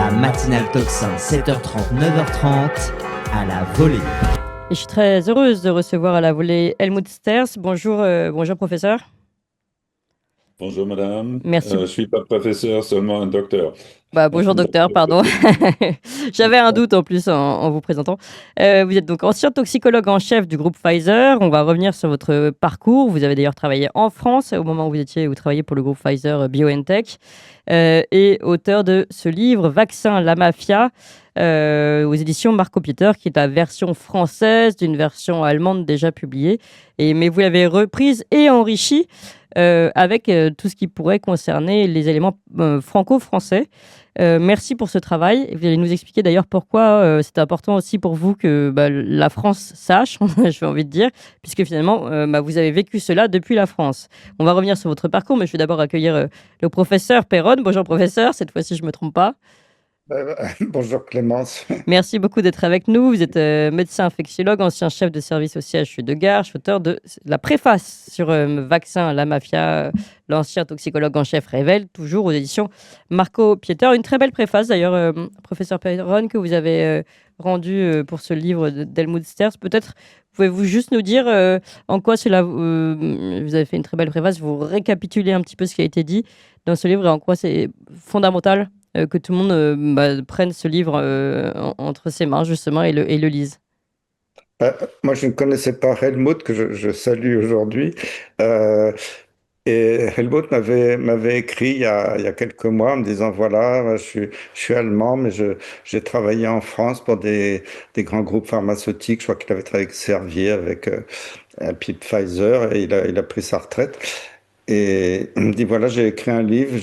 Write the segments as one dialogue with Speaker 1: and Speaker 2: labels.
Speaker 1: La matinale Tocsin, 7h30, 9h30, à la volée.
Speaker 2: Et je suis très heureuse de recevoir à la volée Helmut Sters. Bonjour, bonjour professeur.
Speaker 3: Bonjour madame.
Speaker 2: Merci.
Speaker 3: Je suis pas professeur, seulement un docteur.
Speaker 2: Bonjour docteur, pardon. J'avais un doute en plus en vous présentant. Vous êtes donc ancien toxicologue en chef du groupe Pfizer. On va revenir sur votre parcours. Vous avez d'ailleurs travaillé en France au moment où vous travailliez pour le groupe Pfizer BioNTech et auteur de ce livre Vaccin, la mafia aux éditions Marco Pieter, qui est la version française d'une version allemande déjà publiée. Mais vous l'avez reprise et enrichie avec tout ce qui pourrait concerner les éléments franco-français. Merci pour ce travail. Vous allez nous expliquer d'ailleurs pourquoi c'est important aussi pour vous que la France sache, j'ai envie de dire, puisque finalement, vous avez vécu cela depuis la France. On va revenir sur votre parcours, mais je vais d'abord accueillir le professeur Perron. Bonjour professeur, cette fois-ci je ne me trompe pas.
Speaker 4: Bonjour Clémence.
Speaker 2: Merci beaucoup d'être avec nous. Vous êtes médecin infectiologue, ancien chef de service au CHU de Garches, auteur de la préface sur Vaccin, la mafia, l'ancien toxicologue en chef révèle, toujours aux éditions Marco Pieter. Une très belle préface d'ailleurs, professeur Perron, que vous avez rendue pour ce livre d'Helmut Sters. Peut-être pouvez-vous juste nous dire en quoi cela... vous avez fait une très belle préface, vous récapitulez un petit peu ce qui a été dit dans ce livre et en quoi c'est fondamental que tout le monde prenne ce livre entre ses mains, justement, et le lise.
Speaker 4: Moi, je ne connaissais pas Helmut, que je salue aujourd'hui. Euh, et Helmut m'avait écrit il y a quelques mois en me disant, voilà, je suis allemand, mais j'ai travaillé en France pour des grands groupes pharmaceutiques. Je crois qu'il avait travaillé avec Servier, avec puis Pfizer, et il a pris sa retraite. Et il me dit, voilà, j'ai écrit un livre,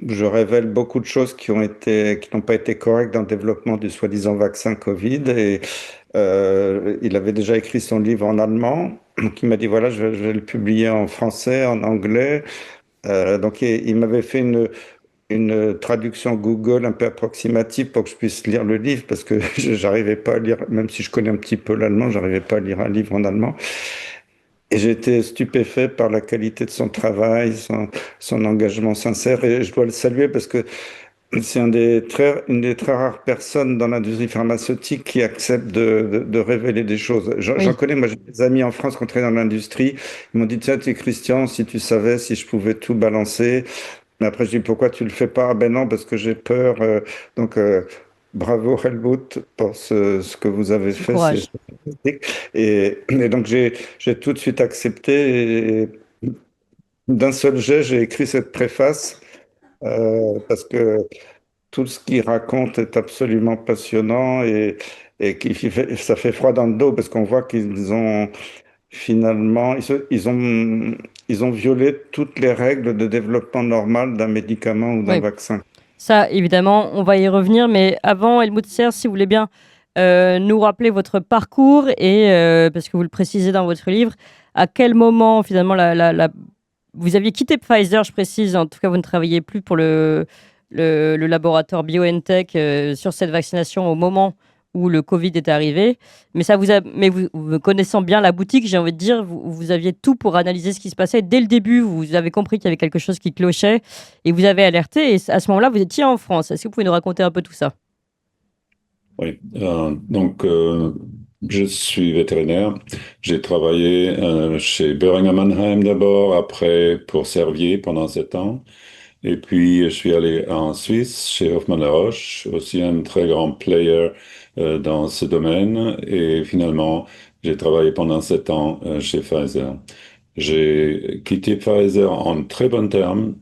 Speaker 4: je révèle beaucoup de choses qui n'ont pas été correctes dans le développement du soi-disant vaccin Covid. Et il avait déjà écrit son livre en allemand. Donc il m'a dit, voilà, je vais le publier en français, en anglais. Donc il m'avait fait une traduction Google un peu approximative pour que je puisse lire le livre, parce que j'arrivais pas à lire, même si je connais un petit peu l'allemand, j'arrivais pas à lire un livre en allemand. Et j'ai été stupéfait par la qualité de son travail, son engagement sincère. Et je dois le saluer parce que c'est une des très rares personnes dans l'industrie pharmaceutique qui accepte de révéler des choses. J'en connais, moi j'ai des amis en France qui ont travaillé dans l'industrie. Ils m'ont dit, tiens, tu es Christian, si tu savais, si je pouvais tout balancer. Mais après, je dis, pourquoi tu le fais pas? Ah ben non, parce que j'ai peur. Donc, bravo Helmut pour ce que vous avez fait.
Speaker 2: Courage.
Speaker 4: C'est fantastique. Et donc, j'ai tout de suite accepté. Et d'un seul jet, j'ai écrit cette préface parce que tout ce qu'il raconte est absolument passionnant et ça fait froid dans le dos parce qu'on voit qu'ils ont finalement, ils ont violé toutes les règles de développement normal d'un médicament ou d'un
Speaker 2: Oui.
Speaker 4: vaccin.
Speaker 2: Ça, évidemment, on va y revenir. Mais avant, Helmut Sters, si vous voulez bien nous rappeler votre parcours et, parce que vous le précisez dans votre livre, à quel moment, finalement, vous aviez quitté Pfizer, je précise, en tout cas, vous ne travailliez plus pour le laboratoire BioNTech sur cette vaccination au moment où le Covid est arrivé. Mais vous connaissant bien la boutique, j'ai envie de dire, vous aviez tout pour analyser ce qui se passait. Dès le début, vous avez compris qu'il y avait quelque chose qui clochait et vous avez alerté. Et à ce moment-là, vous étiez en France. Est-ce que vous pouvez nous raconter un peu tout ça?
Speaker 3: Oui, je suis vétérinaire. J'ai travaillé chez Boehringer Ingelheim d'abord, après pour Servier pendant 7 ans. Et puis, je suis allé en Suisse, chez Hoffmann La Roche, aussi un très grand player dans ce domaine. Et finalement, j'ai travaillé pendant 7 ans chez Pfizer. J'ai quitté Pfizer en très bons termes,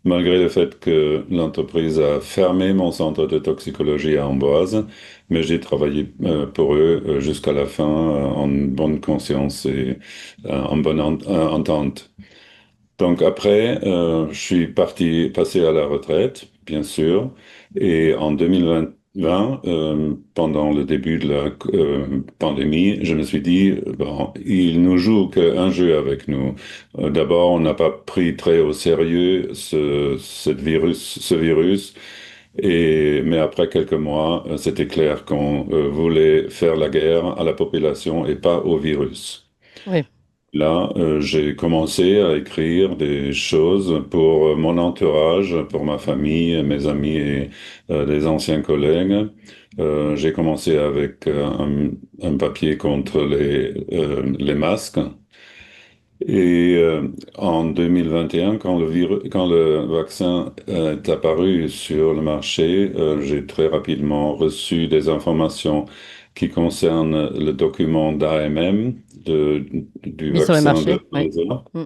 Speaker 3: malgré le fait que l'entreprise a fermé mon centre de toxicologie à Amboise, mais j'ai travaillé pour eux jusqu'à la fin en bonne conscience et en bonne entente. Donc après, je suis passé à la retraite, bien sûr, et en 2020, pendant le début de la pandémie, je me suis dit, bon, il nous joue qu'un jeu avec nous. D'abord, on n'a pas pris très au sérieux ce virus, mais après quelques mois, c'était clair qu'on voulait faire la guerre à la population et pas au virus.
Speaker 2: Oui.
Speaker 3: Là, j'ai commencé à écrire des choses pour mon entourage, pour ma famille, mes amis et des anciens collègues. J'ai commencé avec un papier contre les masques. Et en 2021, quand le vaccin est apparu sur le marché, j'ai très rapidement reçu des informations qui concernent le document d'AMM du
Speaker 2: Mis sur le
Speaker 3: vaccin de
Speaker 2: marché, oui.
Speaker 3: Pfizer.
Speaker 2: Mm.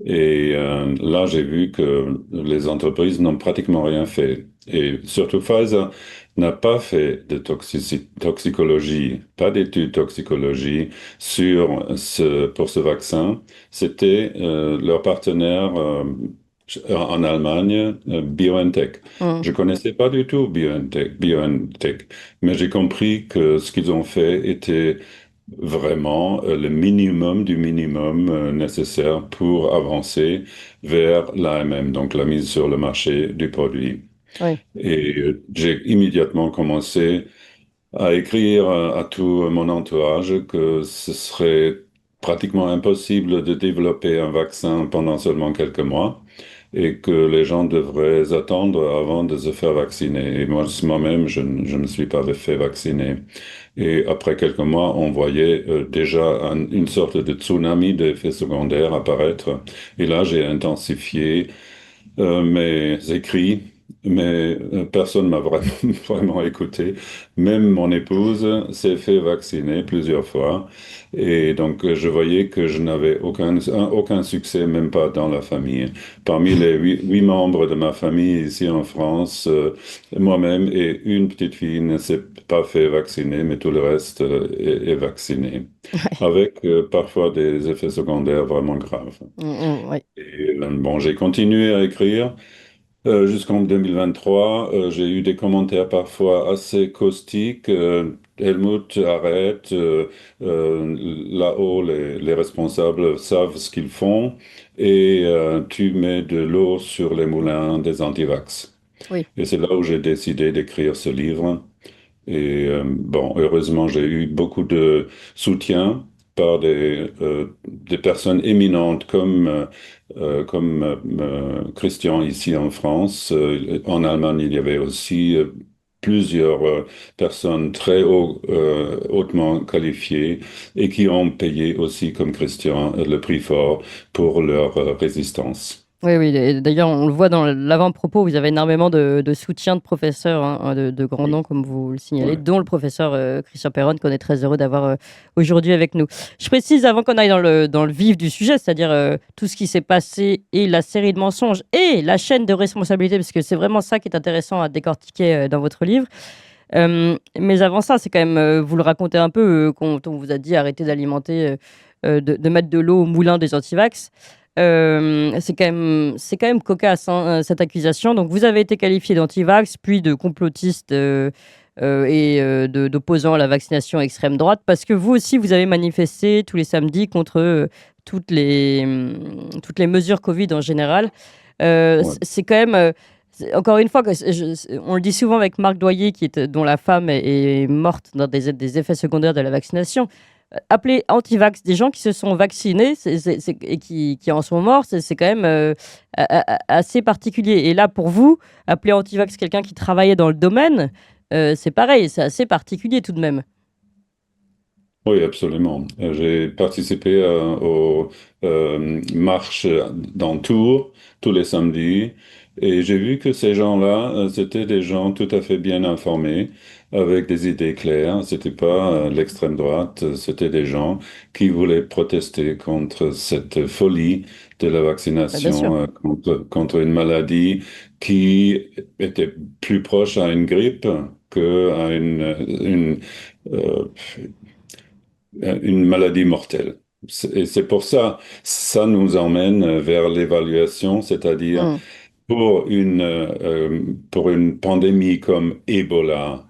Speaker 3: Et là, j'ai vu que les entreprises n'ont pratiquement rien fait. Et surtout, Pfizer n'a pas fait de toxicologie, pas d'études toxicologie pour ce vaccin. C'était leur partenaire en Allemagne, BioNTech.
Speaker 2: Mm.
Speaker 3: Je connaissais pas du tout BioNTech, mais j'ai compris que ce qu'ils ont fait était vraiment le minimum du minimum nécessaire pour avancer vers l'AMM, donc la mise sur le marché du produit.
Speaker 2: Oui.
Speaker 3: Et j'ai immédiatement commencé à écrire à tout mon entourage que ce serait pratiquement impossible de développer un vaccin pendant seulement quelques mois et que les gens devraient attendre avant de se faire vacciner. Et moi-même, je ne me suis pas fait vacciner. Et après quelques mois, on voyait déjà une sorte de tsunami d'effets secondaires apparaître. Et là, j'ai intensifié mes écrits, mais personne m'a vraiment, vraiment écouté. Même mon épouse s'est fait vacciner plusieurs fois. Et donc, je voyais que je n'avais aucun succès, même pas dans la famille. Parmi les huit membres de ma famille ici en France, moi-même et une petite fille ne s'est pas fait vacciner, mais tout le reste est vacciné, avec parfois des effets secondaires vraiment graves.
Speaker 2: Mm, mm, oui.
Speaker 3: Et, bon, j'ai continué à écrire jusqu'en 2023. J'ai eu des commentaires parfois assez caustiques. Helmut, arrête. Là-haut, les responsables savent ce qu'ils font. Et tu mets de l'eau sur les moulins des antivax.
Speaker 2: Oui.
Speaker 3: Et c'est là où j'ai décidé d'écrire ce livre. Et bon, heureusement, j'ai eu beaucoup de soutien par des personnes éminentes comme Christian ici en France. En Allemagne, il y avait aussi plusieurs personnes hautement qualifiées et qui ont payé aussi, comme Christian, le prix fort pour leur résistance.
Speaker 2: Oui, oui. Et d'ailleurs, on le voit dans l'avant-propos, vous avez énormément de soutien de professeurs, hein, de grands noms,
Speaker 3: Oui,
Speaker 2: comme vous le signalez,
Speaker 3: ouais.
Speaker 2: dont le professeur Christian Perron, qu'on est très heureux d'avoir aujourd'hui avec nous. Je précise, avant qu'on aille dans le vif du sujet, c'est-à-dire tout ce qui s'est passé et la série de mensonges et la chaîne de responsabilité, parce que c'est vraiment ça qui est intéressant à décortiquer dans votre livre. Mais avant ça, c'est quand même, vous le racontez un peu, quand on vous a dit arrêtez d'alimenter, de mettre de l'eau au moulin des antivax. C'est quand même cocasse, hein, cette accusation. Donc, vous avez été qualifié d'antivax, puis de complotiste et d'opposant à la vaccination extrême droite, parce que vous aussi, vous avez manifesté tous les samedis contre toutes les mesures Covid en général.
Speaker 3: Ouais.
Speaker 2: C'est quand même, encore une fois, on le dit souvent avec Marc Doyer, dont la femme est morte dans des effets secondaires de la vaccination. Appeler anti-vax des gens qui se sont vaccinés et qui en sont morts, c'est quand même assez particulier. Et là, pour vous, appeler anti-vax quelqu'un qui travaillait dans le domaine, c'est pareil, c'est assez particulier tout de même.
Speaker 3: Oui, absolument. J'ai participé aux marches dans Tours tous les samedis et j'ai vu que ces gens-là, c'était des gens tout à fait bien informés, avec des idées claires. C'était pas l'extrême droite, c'était des gens qui voulaient protester contre cette folie de la
Speaker 2: Ouais, bien sûr.
Speaker 3: vaccination, contre une maladie qui était plus proche à une grippe qu'à euh, une maladie mortelle. Et c'est pour ça, ça nous emmène vers l'évaluation, c'est-à-dire
Speaker 2: Mm.
Speaker 3: pour une pandémie comme Ebola,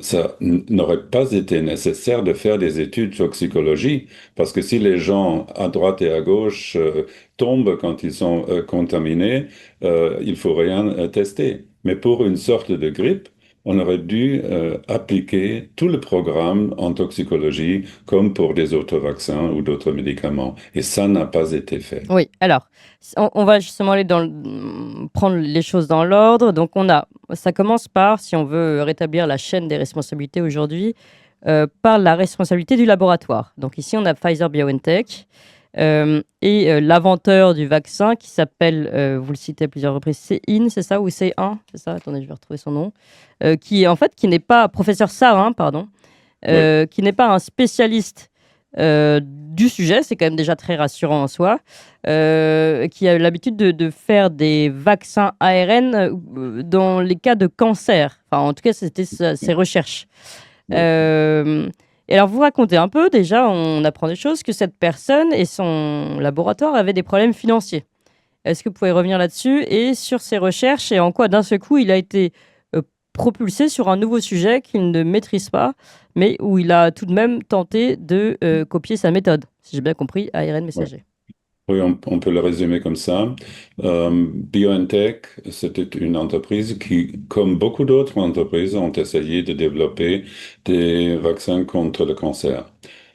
Speaker 3: ça n'aurait pas été nécessaire de faire des études toxicologie, parce que si les gens à droite et à gauche tombent quand ils sont contaminés, il faut rien tester. Mais pour une sorte de grippe, on aurait dû appliquer tout le programme en toxicologie comme pour des autres vaccins ou d'autres médicaments. Et ça n'a pas été fait.
Speaker 2: Oui, alors, on va justement aller prendre les choses dans l'ordre. Donc, ça commence par, si on veut rétablir la chaîne des responsabilités aujourd'hui, par la responsabilité du laboratoire. Donc, ici, on a Pfizer-BioNTech et l'inventeur du vaccin qui s'appelle, vous le citez à plusieurs reprises, C-IN, c'est ça, ou C1, c'est ça? Attendez, je vais retrouver son nom. Qui n'est pas, professeur Sarin, pardon, qui n'est pas un spécialiste du sujet, c'est quand même déjà très rassurant en soi, qui a l'habitude de faire des vaccins ARN dans les cas de cancer. Enfin, en tout cas, c'était ses recherches. Et alors, vous racontez un peu, déjà, on apprend des choses, que cette personne et son laboratoire avaient des problèmes financiers. Est-ce que vous pouvez revenir là-dessus et sur ses recherches et en quoi, d'un seul coup, il a été propulsé sur un nouveau sujet qu'il ne maîtrise pas, mais où il a tout de même tenté de copier sa méthode, si j'ai bien compris, ARN messager.
Speaker 3: Oui, on peut le résumer comme ça. BioNTech, c'était une entreprise qui, comme beaucoup d'autres entreprises, ont essayé de développer des vaccins contre le cancer.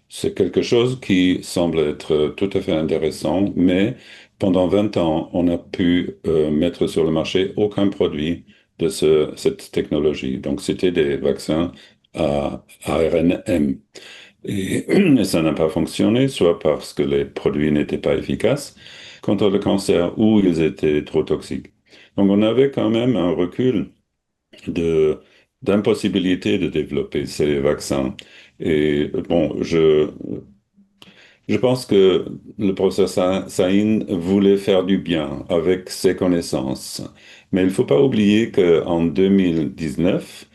Speaker 3: C'est quelque chose qui semble être tout à fait intéressant, mais pendant 20 ans, on n'a pu mettre sur le marché aucun produit de cette technologie. Donc, c'était des vaccins à ARNM. Et, et ça n'a pas fonctionné, soit parce que les produits n'étaient pas efficaces contre le cancer ou ils étaient trop toxiques. Donc on avait quand même un recul de d'impossibilité de développer ces vaccins. Et bon, je pense que le professeur Sahin voulait faire du bien avec ses connaissances. Mais il ne faut pas oublier qu'en 2019,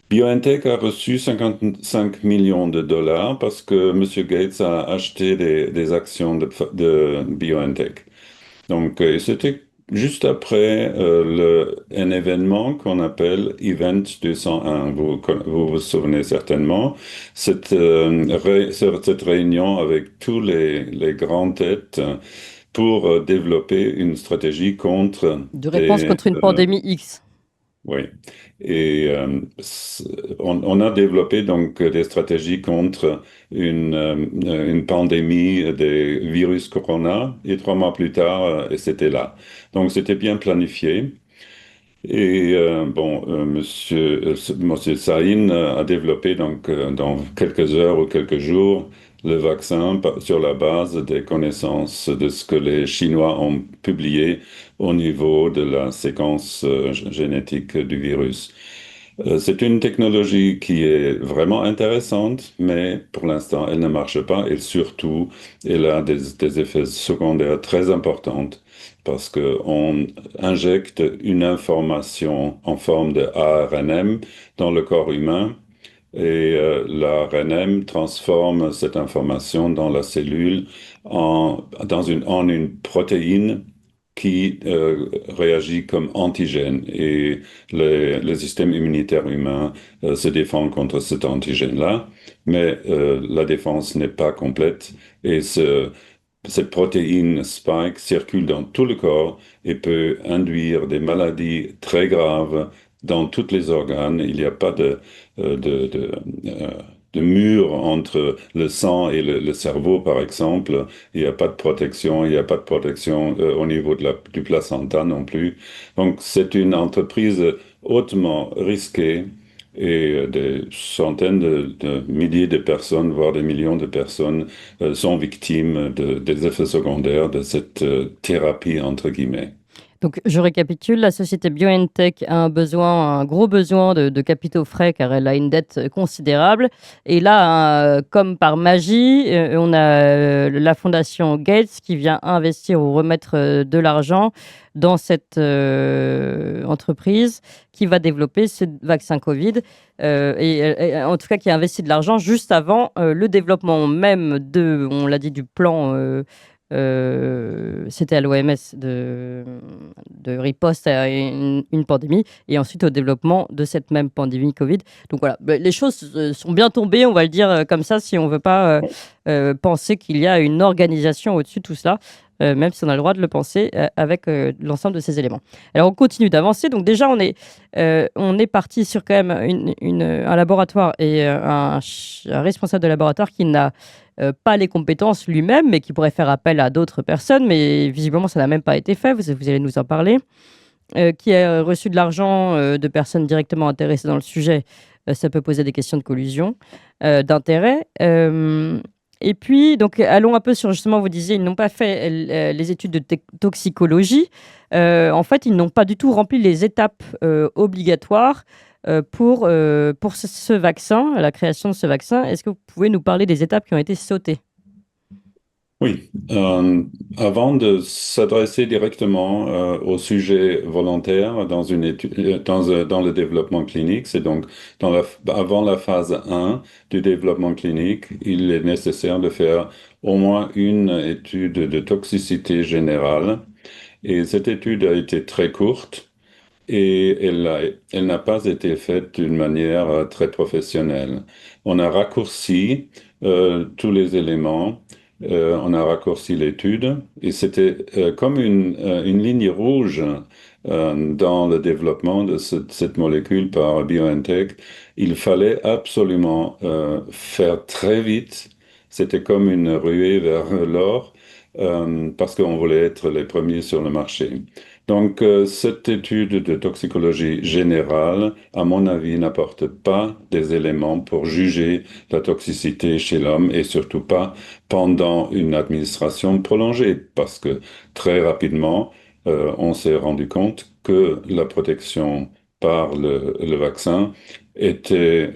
Speaker 3: BioNTech a reçu 55 millions de dollars parce que M. Gates a acheté des actions de BioNTech. Donc, c'était juste après un événement qu'on appelle Event 201. Vous vous souvenez certainement, cette réunion avec tous les grandes têtes pour développer une stratégie contre
Speaker 2: De réponse contre une pandémie X.
Speaker 3: oui, et on a développé donc des stratégies contre une pandémie des virus corona, et 3 mois plus tard, et c'était là. Donc c'était bien planifié. Et bon, Monsieur Sahin a développé donc dans quelques heures ou quelques jours le vaccin sur la base des connaissances de ce que les Chinois ont publié au niveau de la séquence génétique du virus. C'est une technologie qui est vraiment intéressante, mais pour l'instant, elle ne marche pas et surtout, elle a des effets secondaires très importants parce qu'on injecte une information en forme de ARNM dans le corps humain et l'ARNM transforme cette information dans la cellule en une protéine qui réagit comme antigène et le système immunitaire humain se défend contre cet antigène-là, mais la défense n'est pas complète et cette protéine spike circule dans tout le corps et peut induire des maladies très graves dans tous les organes. Il n'y a pas de mur entre le sang et le cerveau, par exemple. Il n'y a pas de protection. Il n'y a pas de protection au niveau du placenta non plus. Donc, c'est une entreprise hautement risquée et des centaines de milliers de personnes, voire des millions de personnes, sont victimes des effets secondaires de cette thérapie, entre guillemets.
Speaker 2: Donc, je récapitule, la société BioNTech a un gros besoin de capitaux frais car elle a une dette considérable. Et là, comme par magie, on a la fondation Gates qui vient investir ou remettre de l'argent dans cette entreprise qui va développer ce vaccin Covid. Et en tout cas, qui a investi de l'argent juste avant le développement même on l'a dit, du plan. C'était à l'OMS de riposte à une pandémie et ensuite au développement de cette même pandémie Covid. Donc voilà, les choses sont bien tombées, on va le dire comme ça, si on ne veut pas penser qu'il y a une organisation au-dessus de tout cela. même si on a le droit de le penser avec l'ensemble de ces éléments. Alors, on continue d'avancer. Donc, déjà, on est parti sur quand même un laboratoire et un responsable de laboratoire qui n'a pas les compétences lui-même, mais qui pourrait faire appel à d'autres personnes. Mais visiblement, ça n'a même pas été fait. Vous allez nous en parler. Qui a reçu de l'argent de personnes directement intéressées dans le sujet. Ça peut poser des questions de collusion, d'intérêt. Et puis, donc, allons un peu sur, justement, vous disiez, ils n'ont pas fait les études de toxicologie. En fait, ils n'ont pas du tout rempli les étapes obligatoires pour ce vaccin, la création de ce vaccin. Est-ce que vous pouvez nous parler des étapes qui ont été sautées?
Speaker 3: Oui, avant de s'adresser directement au sujet volontaire dans une étude, dans le développement clinique, c'est donc avant la phase 1 du développement clinique, il est nécessaire de faire au moins une étude de toxicité générale. Et cette étude a été très courte et elle n'a pas été faite d'une manière très professionnelle. On a raccourci tous les éléments. On a raccourci l'étude et c'était comme une ligne rouge dans le développement de cette molécule par BioNTech. Il fallait absolument faire très vite. C'était comme une ruée vers l'or parce qu'on voulait être les premiers sur le marché. Donc, cette étude de toxicologie générale, à mon avis, n'apporte pas des éléments pour juger la toxicité chez l'homme et surtout pas pendant une administration prolongée, parce que très rapidement, on s'est rendu compte que la protection par le vaccin était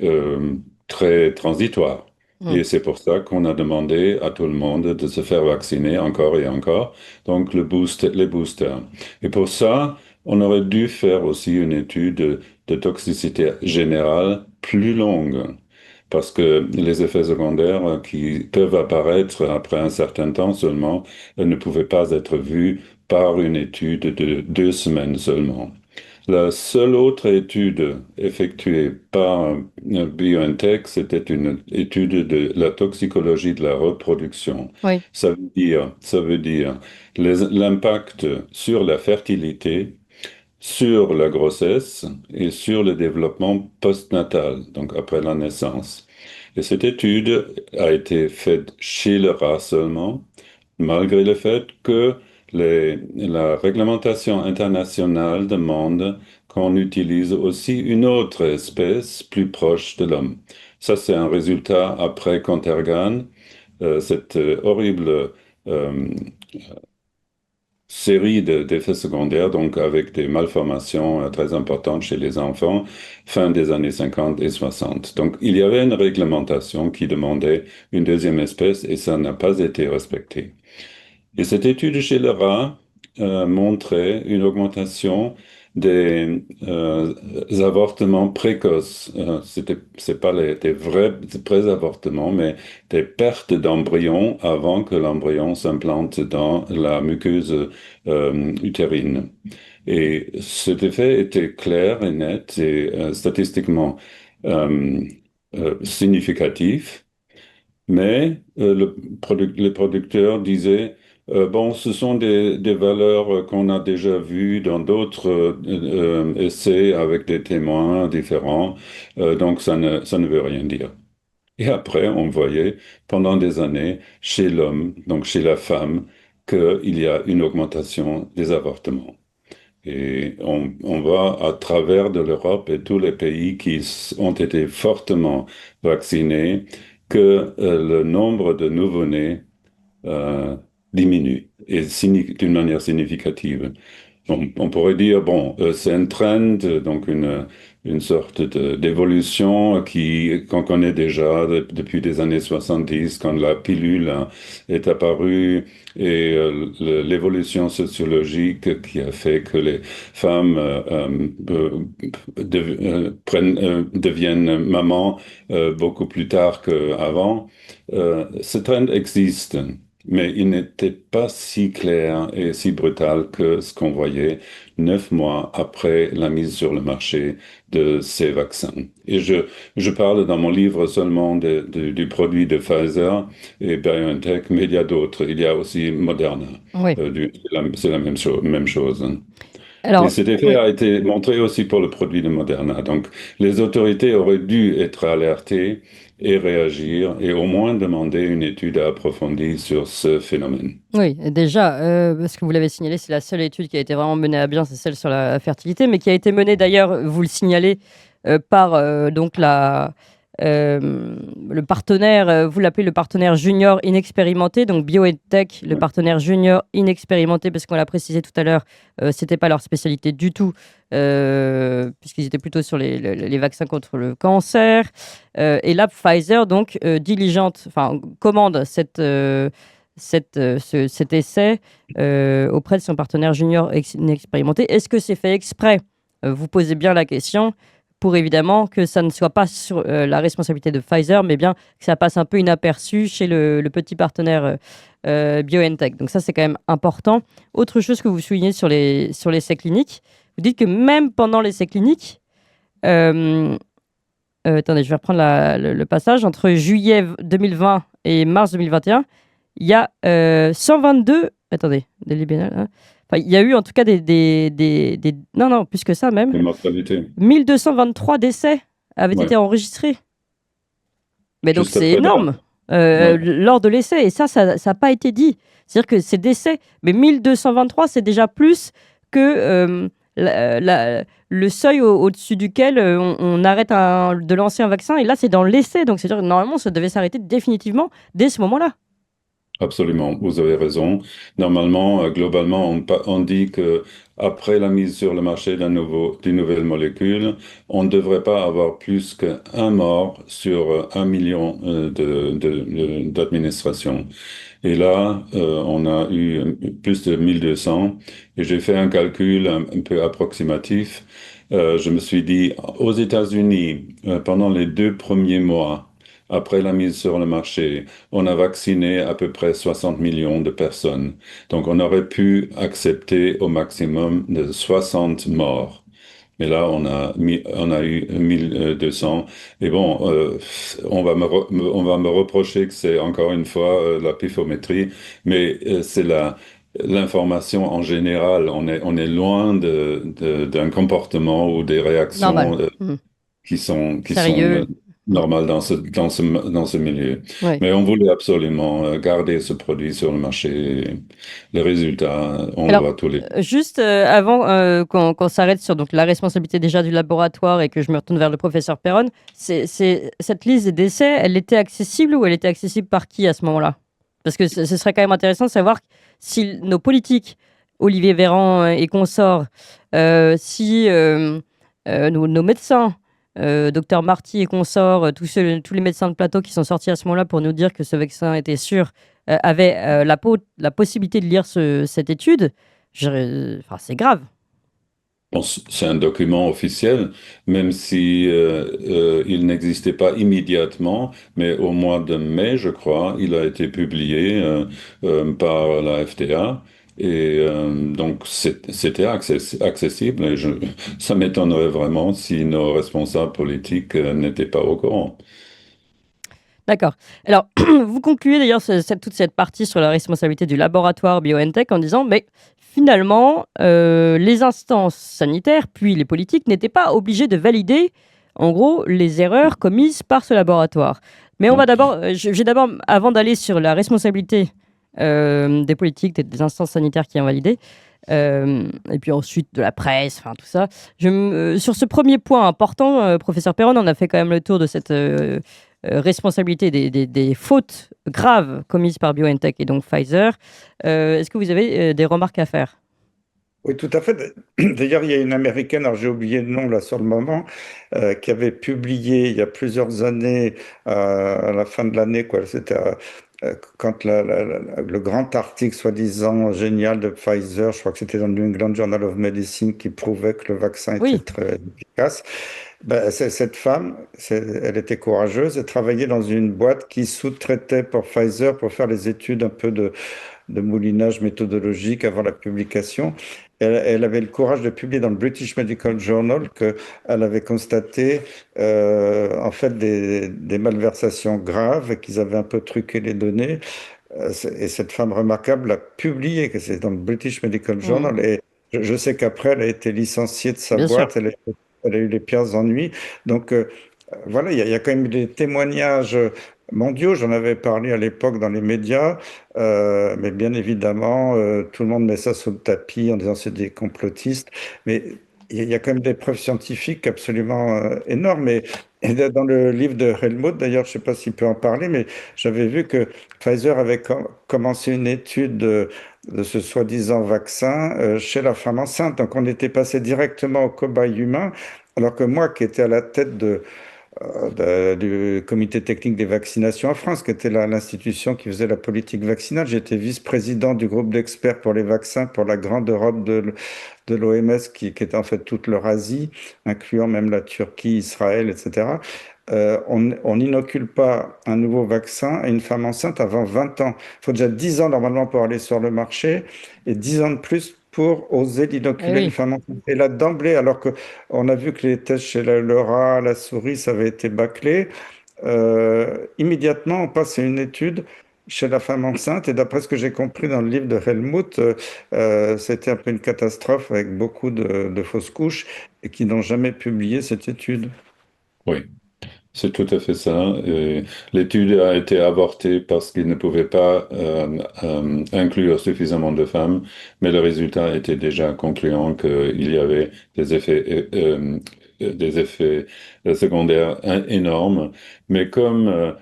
Speaker 3: très transitoire. Et c'est pour ça qu'on a demandé à tout le monde de se faire vacciner encore et encore, donc les boosters. Et pour ça, on aurait dû faire aussi une étude de toxicité générale plus longue, parce que les effets secondaires qui peuvent apparaître après un certain temps seulement ne pouvaient pas être vus par une étude de 2 semaines seulement. La seule autre étude effectuée par BioNTech, c'était une étude de la toxicologie de la reproduction.
Speaker 2: Oui.
Speaker 3: Ça veut dire l'impact sur la fertilité, sur la grossesse et sur le développement postnatal, donc après la naissance. Et cette étude a été faite chez le rat seulement, malgré le fait que la réglementation internationale demande qu'on utilise aussi une autre espèce plus proche de l'homme. Ça, c'est un résultat après Contergan, cette horrible euh, série d'effets secondaires, donc avec des malformations très importantes chez les enfants, fin des années 50 et 60. Donc, il y avait une réglementation qui demandait une deuxième espèce et ça n'a pas été respecté. Et cette étude chez le rat montrait une augmentation des avortements précoces. C'est pas des vrais avortements, mais des pertes d'embryons avant que l'embryon s'implante dans la muqueuse utérine. Et cet effet était clair et net et statistiquement significatif. Mais les producteurs disaient, bon, ce sont des valeurs qu'on a déjà vues dans d'autres essais avec des témoins différents, donc ça ne veut rien dire. Et après, on voyait pendant des années chez l'homme, donc chez la femme, qu'il y a une augmentation des avortements. Et on va à travers de l'Europe et tous les pays qui ont été fortement vaccinés que le nombre de nouveau-nés euh, diminue et d'une manière significative. On pourrait dire, bon, c'est un trend, donc une sorte d'évolution qu'on connaît déjà depuis les années 70, quand la pilule est apparue, et l'évolution sociologique qui a fait que les femmes deviennent mamans beaucoup plus tard qu'avant. Ce trend existe. mais il n'était pas si clair et si brutal que ce qu'on voyait 9 mois après la mise sur le marché de ces vaccins. Et je parle dans mon livre seulement du produit de Pfizer et BioNTech, mais il y a d'autres. Il y a aussi Moderna.
Speaker 2: Oui.
Speaker 3: C'est la même chose. Et
Speaker 2: Alors,
Speaker 3: cet effet
Speaker 2: oui.
Speaker 3: a été montré aussi pour le produit de Moderna. Donc, les autorités auraient dû être alertées et réagir et au moins demander une étude approfondie sur ce phénomène.
Speaker 2: Oui, déjà, parce que vous l'avez signalé, c'est la seule étude qui a été vraiment menée à bien, c'est celle sur la fertilité, mais qui a été menée d'ailleurs, vous le signalez, par donc le partenaire, vous l'appelez le partenaire junior inexpérimenté, donc BioNTech, le
Speaker 3: Ouais.
Speaker 2: partenaire junior inexpérimenté, parce qu'on l'a précisé tout à l'heure, c'était pas leur spécialité du tout, puisqu'ils étaient plutôt sur les vaccins contre le cancer. Et là, Pfizer donc diligente, enfin commande cet essai auprès de son partenaire junior inexpérimenté. Est-ce que c'est fait exprès? Vous posez bien la question pour évidemment que ça ne soit pas sur la responsabilité de Pfizer, mais bien que ça passe un peu inaperçu chez le petit partenaire BioNTech. Donc ça, c'est quand même important. Autre chose que vous soulignez sur l'essai clinique, vous dites que même pendant l'essai clinique, euh, attendez, je vais reprendre le passage, entre juillet 2020 et mars 2021, il y a 122. Attendez, des libénales, hein. Enfin, il y a eu en tout cas non, non, plus que ça même.
Speaker 3: Les mortalités.
Speaker 2: 1223 décès avaient été
Speaker 3: Ouais.
Speaker 2: enregistrés. Mais donc
Speaker 3: Juste
Speaker 2: c'est
Speaker 3: après
Speaker 2: énorme
Speaker 3: ouais.
Speaker 2: lors de l'essai. Et ça n'a pas été dit. C'est-à-dire que ces décès, mais 1223, c'est déjà plus que le seuil au-dessus duquel on arrête de lancer un vaccin. Et là, c'est dans l'essai. Donc c'est-à-dire que normalement, ça devait s'arrêter définitivement dès ce moment-là.
Speaker 3: Absolument, vous avez raison. Normalement, globalement, on dit que après la mise sur le marché d'une nouvelle molécule, on ne devrait pas avoir plus qu'un mort sur 1 million d'administrations. Et là, on a eu plus de 1200 et j'ai fait un calcul un peu approximatif. Je me suis dit, aux États-Unis, pendant les 2 premiers mois après la mise sur le marché, on a vacciné à peu près 60 millions de personnes. Donc, on aurait pu accepter au maximum de 60 morts. Mais là, on a eu 1200. Et bon, on va me reprocher que c'est encore une fois la pifométrie, mais c'est l'information en général. On est loin d'un comportement ou des
Speaker 2: Normal.
Speaker 3: réactions qui sont
Speaker 2: Sérieux. Mm.
Speaker 3: normales dans ce milieu.
Speaker 2: Ouais.
Speaker 3: Mais on voulait absolument garder ce produit sur le marché. Les résultats, on le
Speaker 2: Alors,
Speaker 3: voit tous les...
Speaker 2: juste avant qu'on s'arrête sur donc, la responsabilité déjà du laboratoire et que je me retourne vers le professeur Perron, cette liste des décès, elle était accessible ou elle était accessible par qui à ce moment-là? Parce que ce serait quand même intéressant de savoir si nos politiques, Olivier Véran et consorts, si nos médecins, docteur Marty et consorts, tous les médecins de plateau qui sont sortis à ce moment-là pour nous dire que ce vaccin était sûr, avaient la possibilité de lire cette étude, enfin, c'est grave.
Speaker 3: Bon, c'est un document officiel, même si il n'existait pas immédiatement, mais au mois de mai, je crois, il a été publié par la FDA. Et donc, c'était accessible. Et ça m'étonnerait vraiment si nos responsables politiques n'étaient pas au courant.
Speaker 2: D'accord. Alors, vous concluez d'ailleurs toute cette partie sur la responsabilité du laboratoire BioNTech en disant, mais finalement, les instances sanitaires, puis les politiques, n'étaient pas obligés de valider, en gros, les erreurs commises par ce laboratoire. Mais on va d'abord, j'ai d'abord, avant d'aller sur la responsabilité des politiques, des instances sanitaires qui ont validé, et puis ensuite de la presse, enfin tout ça. Sur ce premier point important, professeur Perron, on a fait quand même le tour de cette responsabilité des fautes graves commises par BioNTech et donc Pfizer. Est-ce que vous avez des remarques à faire?
Speaker 4: Oui, tout à fait. D'ailleurs, il y a une Américaine, alors j'ai oublié le nom là sur le moment, qui avait publié il y a plusieurs années, à la fin de l'année, quoi, c'était quand le grand article soi-disant génial de Pfizer, je crois que c'était dans le New England Journal of Medicine, qui prouvait que le vaccin était
Speaker 2: Oui,
Speaker 4: très efficace, ben, cette femme, elle était courageuse et travaillait dans une boîte qui sous-traitait pour Pfizer pour faire les études un peu de moulinage méthodologique avant la publication. Elle avait le courage de publier dans le British Medical Journal qu'elle avait constaté en fait des malversations graves et qu'ils avaient un peu truqué les données. Et cette femme remarquable l'a publié, que c'est dans le British Medical
Speaker 2: mmh,
Speaker 4: Journal. Et je sais qu'après, elle a été licenciée de sa
Speaker 2: bien sûr.
Speaker 4: boîte, elle a eu les pires ennuis. Donc voilà, il y a quand même des témoignages mondiaux. J'en avais parlé à l'époque dans les médias, mais bien évidemment, tout le monde met ça sous le tapis en disant c'est des complotistes. Mais il y a quand même des preuves scientifiques absolument énormes. Et dans le livre de Helmut, d'ailleurs, je ne sais pas s'il peut en parler, mais j'avais vu que Pfizer avait commencé une étude de ce soi-disant vaccin chez la femme enceinte. Donc on était passé directement au cobaye humain, alors que moi, qui étais à la tête du comité technique des vaccinations en France, qui était l'institution qui faisait la politique vaccinale, j'étais vice-président du groupe d'experts pour les vaccins pour la grande Europe de l'OMS, qui était en fait toute l'Eurasie, incluant même la Turquie, Israël, etc. On n'inocule pas un nouveau vaccin à une femme enceinte avant 20 ans. Il faut déjà 10 ans normalement pour aller sur le marché et 10 ans de plus pour oser
Speaker 2: Eh
Speaker 4: l'inoculer une
Speaker 2: oui.
Speaker 4: femme enceinte. Et là, d'emblée, alors qu'on a vu que les tests chez le rat, la souris, ça avait été bâclé, immédiatement, on passe à une étude chez la femme enceinte. Et d'après ce que j'ai compris dans le livre de Helmut, c'était un peu une catastrophe avec beaucoup de fausses couches et qui n'ont jamais publié cette étude.
Speaker 3: Oui. C'est tout à fait ça. Et l'étude a été avortée parce qu'ils ne pouvaient pas inclure suffisamment de femmes, mais le résultat était déjà concluant qu'il y avait des effets secondaires énormes. Mais comme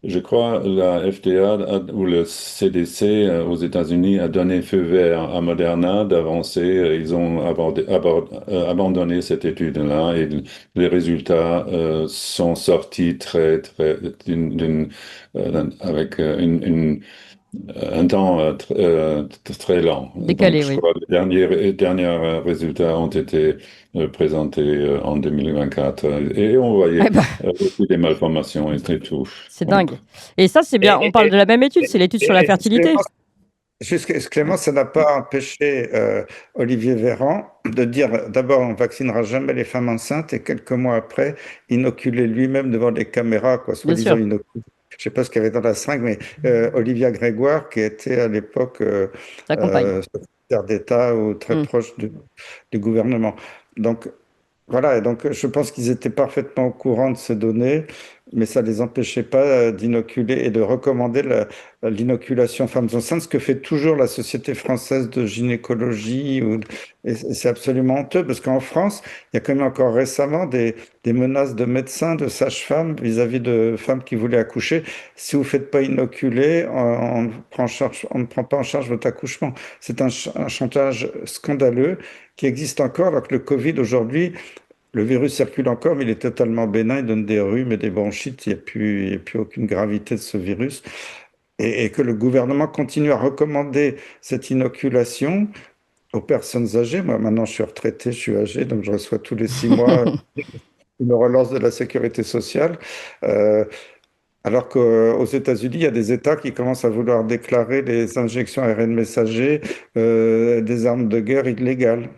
Speaker 3: je crois la FDA ou le CDC aux États-Unis a donné feu vert à Moderna d'avancer. Ils ont abandonné cette étude-là et les résultats sont sortis avec un temps très lent. Donc,
Speaker 2: Décalé,
Speaker 3: je
Speaker 2: oui.
Speaker 3: crois que les derniers résultats ont été présentés en 2024 et on
Speaker 2: Eh
Speaker 3: voyait
Speaker 2: ben,
Speaker 3: aussi des malformations et tout.
Speaker 2: c'est
Speaker 3: Donc,
Speaker 2: dingue. Et ça, c'est bien. On
Speaker 4: Et,
Speaker 2: parle
Speaker 4: et-
Speaker 2: de la même étude, c'est l'étude sur la
Speaker 4: et
Speaker 2: fertilité.
Speaker 4: Clément, ça n'a pas empêché Olivier Véran de dire d'abord on vaccinera jamais les femmes enceintes et quelques mois après inoculer lui-même devant les caméras, quoi,
Speaker 2: Bien
Speaker 4: soi-disant
Speaker 2: sûr,
Speaker 4: inoculer. Je sais pas ce qu'il y avait dans la seringue, mais Olivia Grégoire, qui était à l'époque
Speaker 2: sa compagne.
Speaker 4: secrétaire d'État ou très
Speaker 2: Hmm.
Speaker 4: proche du gouvernement. Donc voilà, et donc je pense qu'ils étaient parfaitement au courant de ces données, mais ça ne les empêchait pas d'inoculer et de recommander l'inoculation femmes enceintes, ce que fait toujours la Société française de gynécologie. Et c'est absolument honteux, parce qu'en France, il y a quand même encore récemment des menaces de médecins, de sages-femmes vis-à-vis de femmes qui voulaient accoucher. Si vous ne faites pas inoculer, on ne prend pas en charge votre accouchement. C'est un chantage scandaleux qui existe encore, alors que le Covid aujourd'hui, le virus circule encore, mais il est totalement bénin, il donne des rhumes et des bronchites, il y a plus aucune gravité de ce virus. Et que le gouvernement continue à recommander cette inoculation aux personnes âgées. Moi, maintenant, je suis retraité, je suis âgé, donc je reçois tous les 6 mois une relance de la sécurité sociale. Euh, alors qu'aux États-Unis, il y a des États qui commencent à vouloir déclarer les injections ARN messager des armes de guerre illégales.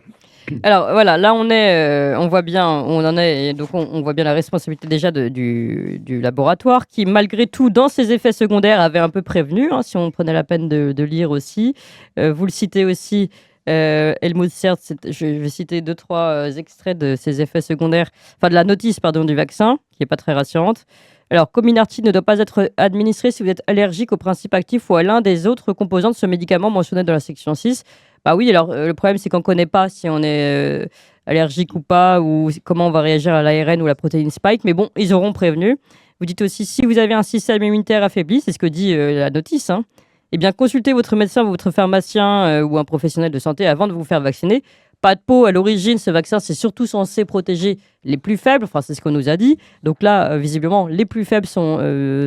Speaker 2: Alors voilà, là on voit bien où on en est, et donc on voit bien la responsabilité déjà du laboratoire qui, malgré tout, dans ses effets secondaires, avait un peu prévenu, hein, si on prenait la peine de lire aussi. Vous le citez aussi, Helmut Sertz, je vais citer deux, trois extraits de ses effets secondaires, enfin de la notice, pardon, du vaccin, qui n'est pas très rassurante. Alors, Comirnaty ne doit pas être administré si vous êtes allergique au principe actif ou à l'un des autres composants de ce médicament mentionné dans la section 6. Bah oui, alors le problème c'est qu'on ne connaît pas si on est allergique ou pas, ou comment on va réagir à l'ARN ou la protéine spike, mais bon, ils auront prévenu. Vous dites aussi, si vous avez un système immunitaire affaibli, c'est ce que dit la notice, hein, eh bien consultez votre médecin ou votre pharmacien ou un professionnel de santé avant de vous faire vacciner, pas de peau. À l'origine, ce vaccin, c'est surtout censé protéger les plus faibles. Enfin, c'est ce qu'on nous a dit. Donc là, visiblement, les plus faibles sont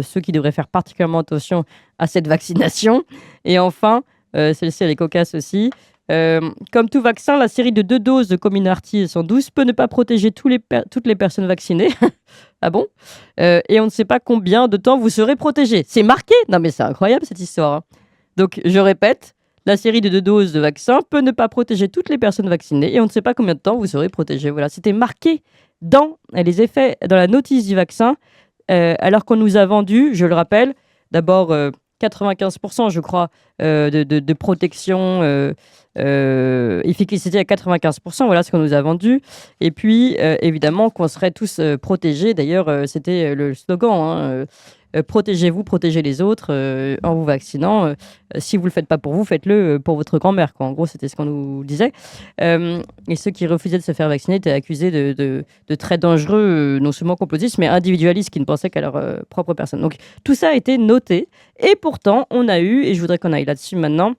Speaker 2: ceux qui devraient faire particulièrement attention à cette vaccination. Et enfin, celle-ci, elle est cocasse aussi. Comme tout vaccin, la série de 2 doses de Comirnaty 112 peut ne pas protéger toutes les personnes vaccinées. Ah bon? Et on ne sait pas combien de temps vous serez protégé. C'est marqué? Non mais c'est incroyable cette histoire, hein. Donc je répète, la série de 2 doses de vaccin peut ne pas protéger toutes les personnes vaccinées et on ne sait pas combien de temps vous serez protégé. Voilà, c'était marqué dans les effets, dans la notice du vaccin, alors qu'on nous a vendu, je le rappelle, d'abord 95%, je crois, de protection, efficacité à 95%, voilà ce qu'on nous a vendu. Et puis, évidemment, qu'on serait tous protégés. D'ailleurs, c'était le slogan, hein, protégez-vous, protégez les autres en vous vaccinant. Si vous ne le faites pas pour vous, faites-le pour votre grand-mère, quoi. En gros, c'était ce qu'on nous disait. Et ceux qui refusaient de se faire vacciner étaient accusés de très dangereux, non seulement complotistes, mais individualistes qui ne pensaient qu'à leur propre personne. Donc, tout ça a été noté. Et pourtant, on a eu, et je voudrais qu'on aille là-dessus maintenant,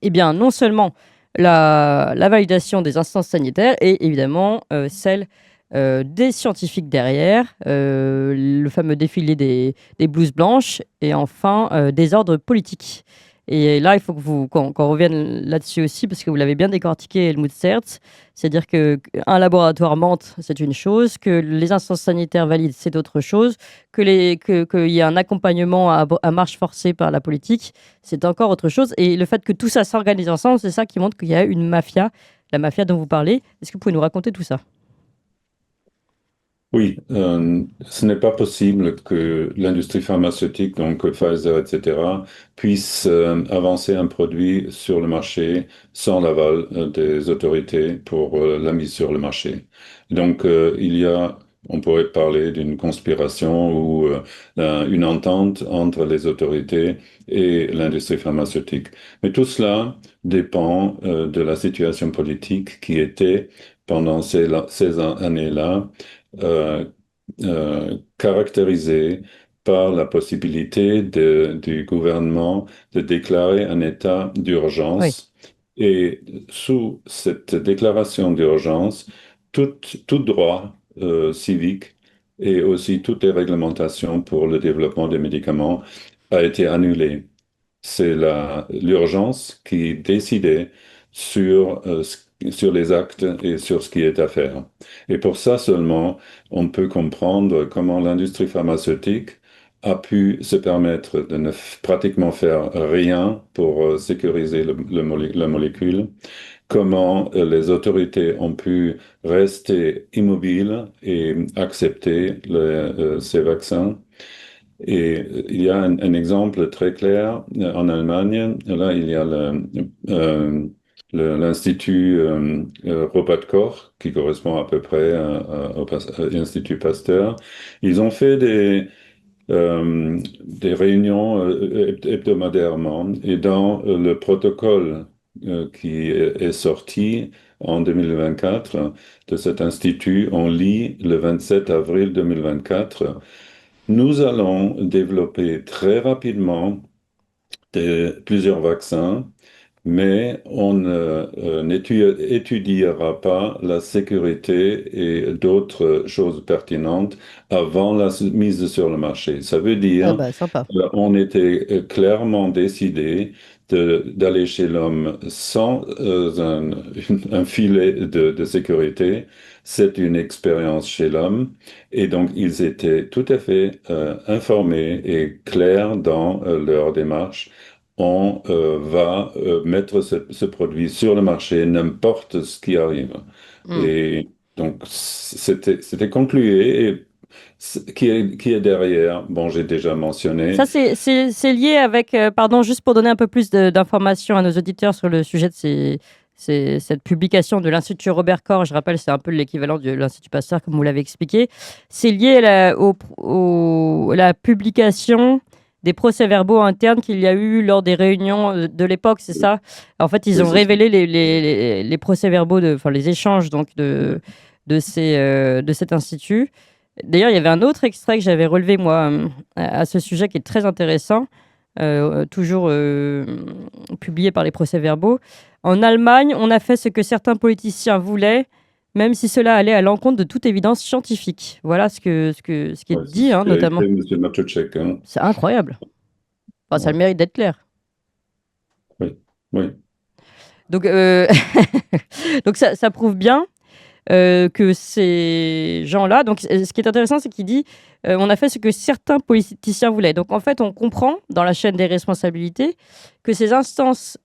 Speaker 2: eh bien, non seulement la validation des instances sanitaires et évidemment celle des scientifiques derrière, le fameux défilé des blouses blanches et enfin des ordres politiques. Et là, il faut qu'on revienne là-dessus aussi, parce que vous l'avez bien décortiqué, Helmut Sertz. C'est-à-dire qu'un laboratoire mente, c'est une chose, que les instances sanitaires valident, c'est autre chose, qu'il y ait un accompagnement à marche forcée par la politique, c'est encore autre chose. Et le fait que tout ça s'organise ensemble, c'est ça qui montre qu'il y a une mafia, la mafia dont vous parlez. Est-ce que vous pouvez nous raconter tout ça?
Speaker 3: Oui, ce n'est pas possible que l'industrie pharmaceutique, donc Pfizer, etc., puisse avancer un produit sur le marché sans l'aval des autorités pour la mise sur le marché. Donc, on pourrait parler d'une conspiration ou une entente entre les autorités et l'industrie pharmaceutique. Mais tout cela dépend de la situation politique qui était pendant ces années-là euh, caractérisé par la possibilité du gouvernement de déclarer un état
Speaker 2: Oui.
Speaker 3: d'urgence. Et sous cette déclaration d'urgence, tout droit civique et aussi toutes les réglementations pour le développement des médicaments a été annulé. C'est l'urgence qui décidait sur les actes et sur ce qui est à faire. Et pour ça seulement, on peut comprendre comment l'industrie pharmaceutique a pu se permettre de ne pratiquement faire rien pour sécuriser la molécule, comment les autorités ont pu rester immobiles et accepter ces vaccins. Et il y a un exemple très clair en Allemagne. Là, il y a l'Institut Robert Koch, qui correspond à peu près à l'Institut Pasteur. Ils ont fait des réunions hebdomadairement et dans le protocole qui est sorti en 2024 de cet institut, on lit le 27 avril 2024. Nous allons développer très rapidement plusieurs vaccins, mais on n'étudiera pas la sécurité et d'autres choses pertinentes avant la mise sur le marché. Ça veut
Speaker 2: Ah
Speaker 3: dire
Speaker 2: bah, sympa.
Speaker 3: on était clairement décidé d'aller chez l'homme sans un filet de sécurité. C'est une expérience chez l'homme. Et donc, ils étaient tout à fait informés et clairs dans leur démarche. On va mettre ce produit sur le marché, n'importe ce qui arrive.
Speaker 2: Hmm.
Speaker 3: Et donc, c'était conclué. Et qui est derrière? Bon, j'ai déjà mentionné.
Speaker 2: Ça, c'est lié avec, pardon, juste pour donner un peu plus d'informations à nos auditeurs sur le sujet de cette publication de l'Institut Robert Koch. Je rappelle, c'est un peu l'équivalent de l'Institut Pasteur, comme vous l'avez expliqué. C'est lié à la publication des procès-verbaux internes qu'il y a eu lors des réunions de l'époque, c'est ça? En fait, ils
Speaker 3: Oui,
Speaker 2: ont révélé les procès-verbaux, enfin les échanges donc de cet institut. D'ailleurs, il y avait un autre extrait que j'avais relevé, moi, à ce sujet qui est très intéressant. toujours publié par les procès-verbaux. En Allemagne, on a fait ce que certains politiciens voulaient, même si cela allait à l'encontre de toute évidence scientifique. Voilà ce qui est
Speaker 3: Ouais, c'est
Speaker 2: dit,
Speaker 3: ce
Speaker 2: hein,
Speaker 3: qu'a
Speaker 2: notamment.
Speaker 3: écrit M. Matuszek, hein.
Speaker 2: C'est incroyable. Enfin, ça a
Speaker 3: Ouais.
Speaker 2: le mérite d'être clair.
Speaker 3: Oui, oui,
Speaker 2: Donc, donc ça prouve bien que ces gens-là, donc ce qui est intéressant, c'est qu'il dit on a fait ce que certains politiciens voulaient. Donc en fait, on comprend dans la chaîne des responsabilités que ces instances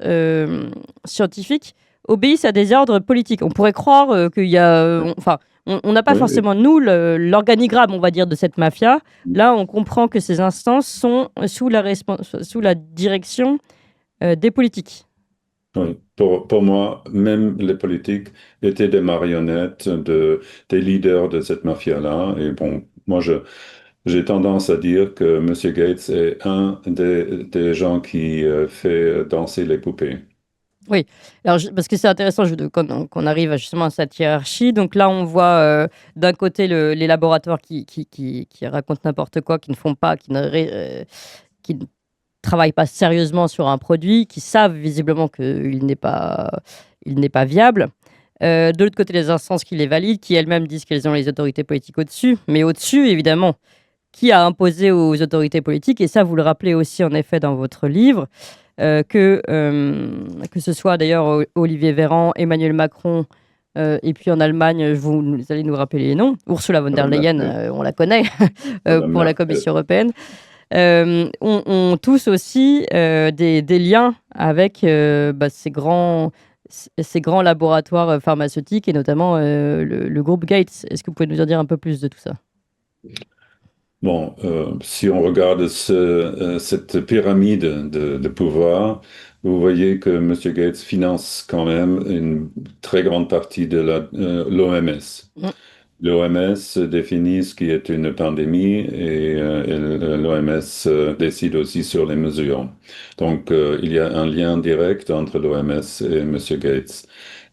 Speaker 2: scientifiques obéissent à des ordres politiques. On pourrait croire qu'il y a, enfin, on n'a pas
Speaker 3: oui,
Speaker 2: forcément nous l'organigramme, on va dire, de cette mafia. Là, on comprend que ces instances sont sous la direction des politiques.
Speaker 3: oui. Pour moi, même les politiques étaient des marionnettes des leaders de cette mafia-là. Et bon, j'ai tendance à dire que M. Gates est un des gens qui fait danser les poupées.
Speaker 2: Oui, alors parce que c'est intéressant qu'on arrive justement à cette hiérarchie. Donc là, on voit d'un côté les laboratoires qui racontent n'importe quoi, qui ne font pas, qui ne travaillent pas sérieusement sur un produit, qui savent visiblement il n'est pas viable. De l'autre côté, les instances qui les valident, qui elles-mêmes disent qu'elles ont les autorités politiques au-dessus. Mais au-dessus, évidemment, qui a imposé aux autorités politiques, et ça, vous le rappelez aussi en effet dans votre livre, que ce soit d'ailleurs Olivier Véran, Emmanuel Macron, et puis en Allemagne, vous allez nous rappeler les noms. Ursula von der
Speaker 3: Madame
Speaker 2: Leyen,
Speaker 3: Merkel.
Speaker 2: on la connaît
Speaker 3: Madame
Speaker 2: pour la
Speaker 3: Merkel.
Speaker 2: Commission européenne. Ont tous aussi des liens avec ces grands laboratoires pharmaceutiques et notamment le groupe Gates. Est-ce que vous pouvez nous en dire un peu plus de tout ça?
Speaker 3: Bon, si on regarde cette pyramide de pouvoir, vous voyez que M. Gates finance quand même une très grande partie de l'OMS.
Speaker 2: Mm.
Speaker 3: L'OMS définit ce qui est une pandémie et l'OMS décide aussi sur les mesures. Donc, il y a un lien direct entre l'OMS et M. Gates.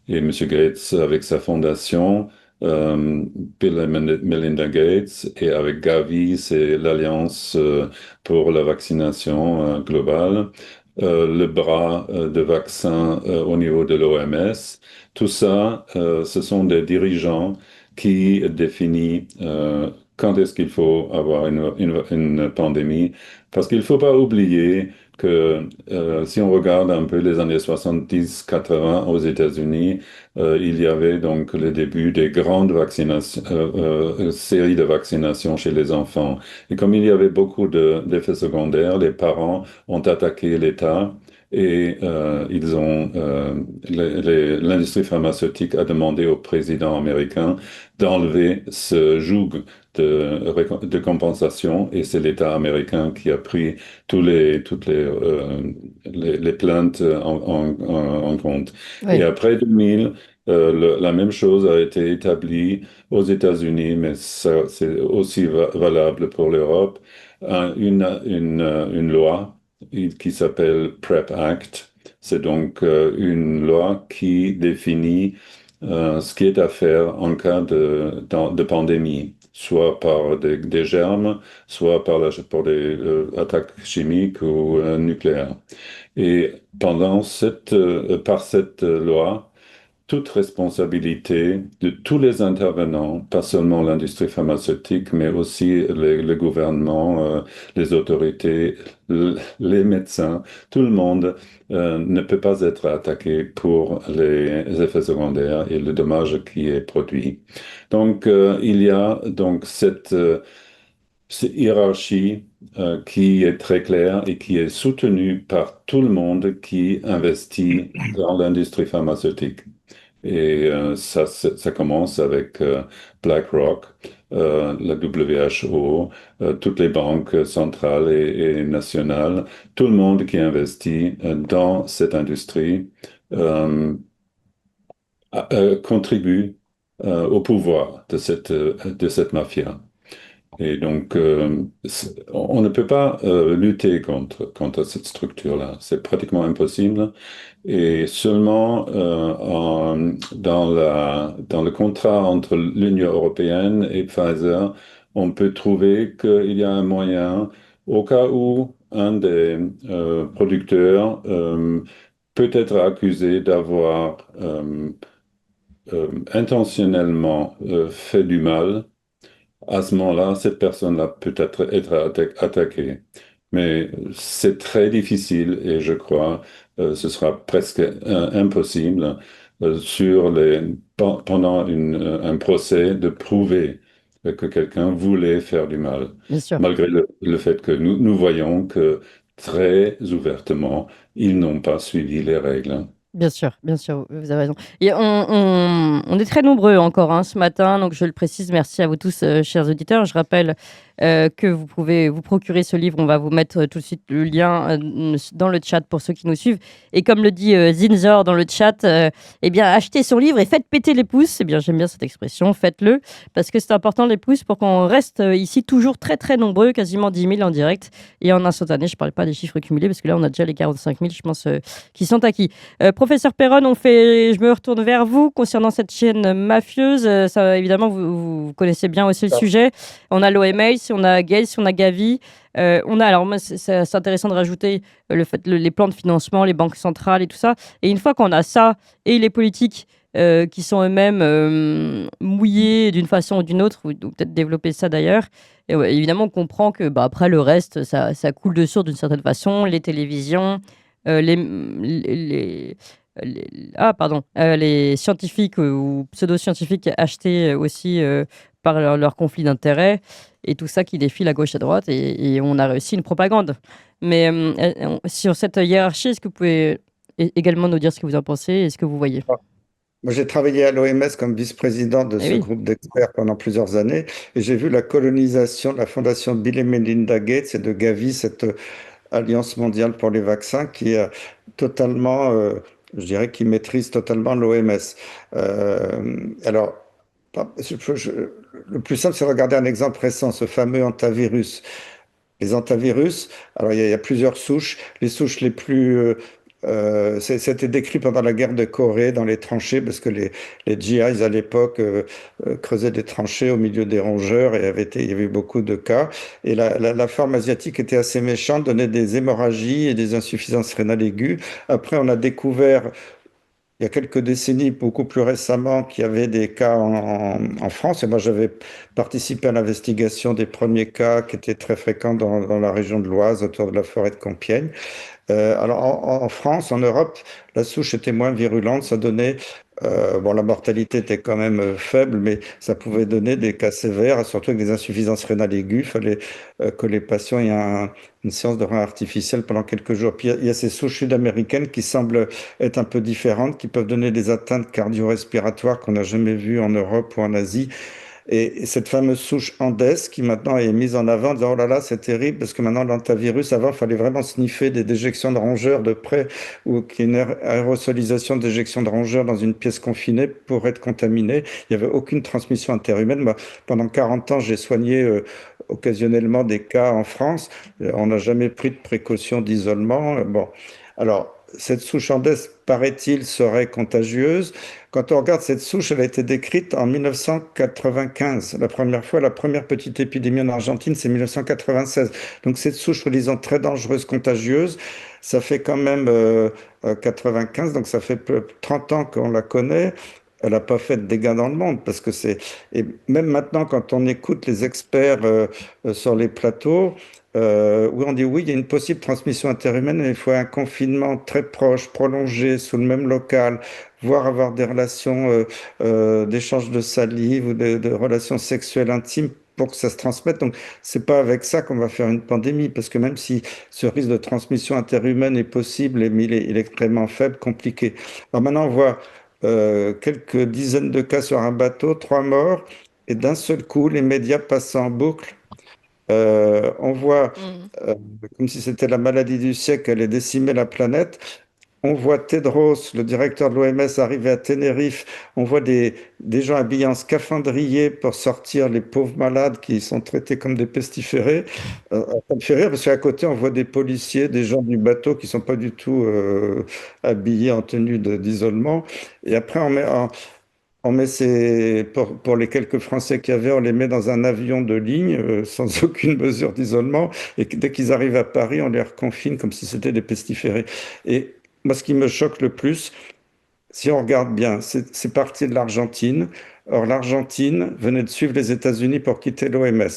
Speaker 3: Et M. Gates, avec sa fondation, Bill et Melinda Gates, et avec Gavi, c'est l'Alliance pour la vaccination globale, le bras de vaccins au niveau de l'OMS. Tout ça, ce sont des dirigeants qui définissent quand est-ce qu'il faut avoir une pandémie. Parce qu'il ne faut pas oublier que si on regarde un peu les années 70-80 aux États-Unis, il y avait donc le début des grandes vaccinations, séries de vaccinations chez les enfants. Et comme il y avait beaucoup d'effets secondaires, les parents ont attaqué l'État et l'industrie pharmaceutique a demandé au président américain d'enlever ce joug de compensation et c'est l'État américain qui a pris les plaintes en compte. Et
Speaker 2: Oui.
Speaker 3: après 2000, la même chose a été établie aux États-Unis, mais ça, c'est aussi valable pour l'Europe, une loi qui s'appelle PrEP Act. C'est donc une loi qui définit ce qui est à faire en cas de pandémie, soit par des germes, soit par des attaques chimiques ou nucléaires. Et par cette loi, toute responsabilité de tous les intervenants, pas seulement l'industrie pharmaceutique, mais aussi le gouvernement, les autorités, les médecins, tout le monde ne peut pas être attaqué pour les effets secondaires et le dommage qui est produit. Donc, il y a donc cette hiérarchie qui est très claire et qui est soutenue par tout le monde qui investit dans l'industrie pharmaceutique. Et ça commence avec BlackRock, la WHO, toutes les banques centrales et nationales, tout le monde qui investit dans cette industrie euh, contribue au pouvoir de cette mafia. Et donc, on ne peut pas lutter contre cette structure-là. C'est pratiquement impossible. Et seulement dans le contrat entre l'Union européenne et Pfizer, on peut trouver qu'il y a un moyen, au cas où un des producteurs peut être accusé d'avoir intentionnellement fait du mal. À ce moment-là, cette personne-là peut être attaquée. Mais c'est très difficile et je crois ce sera presque impossible pendant un procès de prouver que quelqu'un voulait faire du mal,
Speaker 2: Bien sûr.
Speaker 3: malgré le fait que nous voyons que très ouvertement, ils n'ont pas suivi les règles.
Speaker 2: Bien sûr, vous avez raison. Et on est très nombreux encore hein, ce matin, donc je le précise, merci à vous tous, chers auditeurs. Je rappelle que vous pouvez vous procurer ce livre, on va vous mettre tout de suite le lien dans le chat pour ceux qui nous suivent. Et comme le dit Zinzor dans le chat, eh bien, achetez son livre et faites péter les pouces. Eh bien, j'aime bien cette expression, faites-le, parce que c'est important les pouces pour qu'on reste ici toujours très très nombreux, quasiment 10 000 en direct et en instantané. Je ne parle pas des chiffres cumulés, parce que là, on a déjà les 45 000, je pense, qui sont acquis. Professeur Perron, je me retourne vers vous concernant cette chaîne mafieuse. Ça, évidemment, vous connaissez bien aussi le sujet. On a l'OMA, on a Gates, on a Gavi. Alors, moi, c'est intéressant de rajouter les plans de financement, les banques centrales et tout ça. Et une fois qu'on a ça et les politiques qui sont eux-mêmes mouillés d'une façon ou d'une autre, ou peut-être développer ça d'ailleurs. Et ouais, évidemment, on comprend que après le reste, ça coule de source d'une certaine façon. Les télévisions, les scientifiques ou pseudo-scientifiques achetés aussi par leur conflit d'intérêts et tout ça qui défile à gauche à droite et on a réussi une propagande. Mais sur cette hiérarchie, est-ce que vous pouvez également nous dire ce que vous en pensez et ce que vous voyez?
Speaker 4: Moi, j'ai travaillé à l'OMS comme vice-président de
Speaker 2: Eh
Speaker 4: ce
Speaker 2: oui,
Speaker 4: groupe d'experts pendant plusieurs années et j'ai vu la colonisation de la fondation Bill et Melinda Gates et de Gavi, cette Alliance mondiale pour les vaccins qui est totalement, je dirais, qui maîtrise totalement l'OMS. Alors, le plus simple, c'est de regarder un exemple récent, ce fameux hantavirus. Les hantavirus, alors il y a plusieurs souches. Les souches les plus... c'était décrit pendant la guerre de Corée dans les tranchées parce que les GIs à l'époque creusaient des tranchées au milieu des rongeurs et il y avait eu beaucoup de cas. Et la forme asiatique était assez méchante, donnait des hémorragies et des insuffisances rénales aiguës. Après, on a découvert il y a quelques décennies, beaucoup plus récemment, qu'il y avait des cas en France. Et moi, j'avais participé à l'investigation des premiers cas qui étaient très fréquents dans la région de l'Oise, autour de la forêt de Compiègne. Alors en France, en Europe, la souche était moins virulente. Ça donnait, bon, la mortalité était quand même faible, mais ça pouvait donner des cas sévères, surtout avec des insuffisances rénales aiguës. Il fallait que les patients aient une séance de rein artificielle pendant quelques jours. Puis il y a ces souches sud-américaines qui semblent être un peu différentes, qui peuvent donner des atteintes cardio-respiratoires qu'on n'a jamais vues en Europe ou en Asie. Et cette fameuse souche Andes qui maintenant est mise en avant en disant, oh là là, c'est terrible parce que maintenant l'antivirus, avant, il fallait vraiment sniffer des déjections de rongeurs de près ou qu'il y ait une aérosolisation de déjections de rongeurs dans une pièce confinée pour être contaminé. Il n'y avait aucune transmission interhumaine. Moi, pendant 40 ans, j'ai soigné occasionnellement des cas en France. On n'a jamais pris de précautions d'isolement. Bon, alors, cette souche Andes, paraît-il, serait contagieuse. Quand on regarde cette souche, elle a été décrite en 1995. La première fois, la première petite épidémie en Argentine, c'est 1996. Donc cette souche, soi-disant très dangereuse, contagieuse, ça fait quand même 95, donc ça fait 30 ans qu'on la connaît. Elle n'a pas fait de dégâts dans le monde parce que c'est... Et même maintenant, quand on écoute les experts sur les plateaux, où on dit oui, il y a une possible transmission interhumaine, mais il faut un confinement très proche, prolongé, sous le même local, voire avoir des relations d'échange de salive ou de relations sexuelles intimes pour que ça se transmette. Donc, c'est pas avec ça qu'on va faire une pandémie, parce que même si ce risque de transmission interhumaine est possible, mais il est extrêmement faible, compliqué. Alors maintenant, on voit quelques dizaines de cas sur un bateau, 3 morts, et d'un seul coup, les médias passent en boucle. On voit,
Speaker 2: Mm.
Speaker 4: euh, comme si c'était la maladie du siècle, elle est décimer la planète. On voit Tedros, le directeur de l'OMS, arriver à Tenerife. On voit des gens habillés en scaphandrier pour sortir les pauvres malades qui sont traités comme des pestiférés. Ça me fait rire parce qu'à côté, on voit des policiers, des gens du bateau qui sont pas du tout habillés en tenue d'isolement. Et après, On met pour les quelques Français qu'il y avait, on les met dans un avion de ligne sans aucune mesure d'isolement. Et dès qu'ils arrivent à Paris, on les reconfine comme si c'était des pestiférés. Et moi, ce qui me choque le plus, si on regarde bien, c'est parti de l'Argentine. Or, l'Argentine venait de suivre les États-Unis pour quitter l'OMS.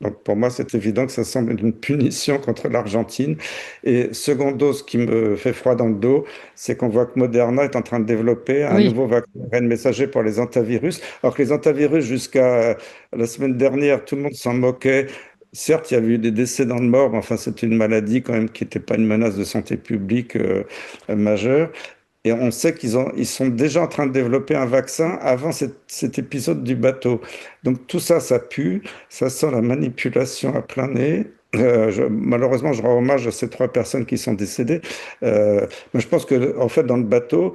Speaker 4: Donc pour moi, c'est évident que ça semble une punition contre l'Argentine. Et secondo, ce qui me fait froid dans le dos, c'est qu'on voit que Moderna est en train de développer un
Speaker 2: Oui,
Speaker 4: nouveau vaccin ARN messager pour les antivirus. Alors que les antivirus, jusqu'à la semaine dernière, tout le monde s'en moquait. Certes, il y a eu des décès dans le mort, mais enfin, c'était une maladie quand même qui n'était pas une menace de santé publique majeure. Et on sait ils sont déjà en train de développer un vaccin avant cet épisode du bateau. Donc tout ça, ça pue, ça sent la manipulation à plein nez. Malheureusement, je rends hommage à ces trois personnes qui sont décédées. Mais je pense que, en fait, dans le bateau,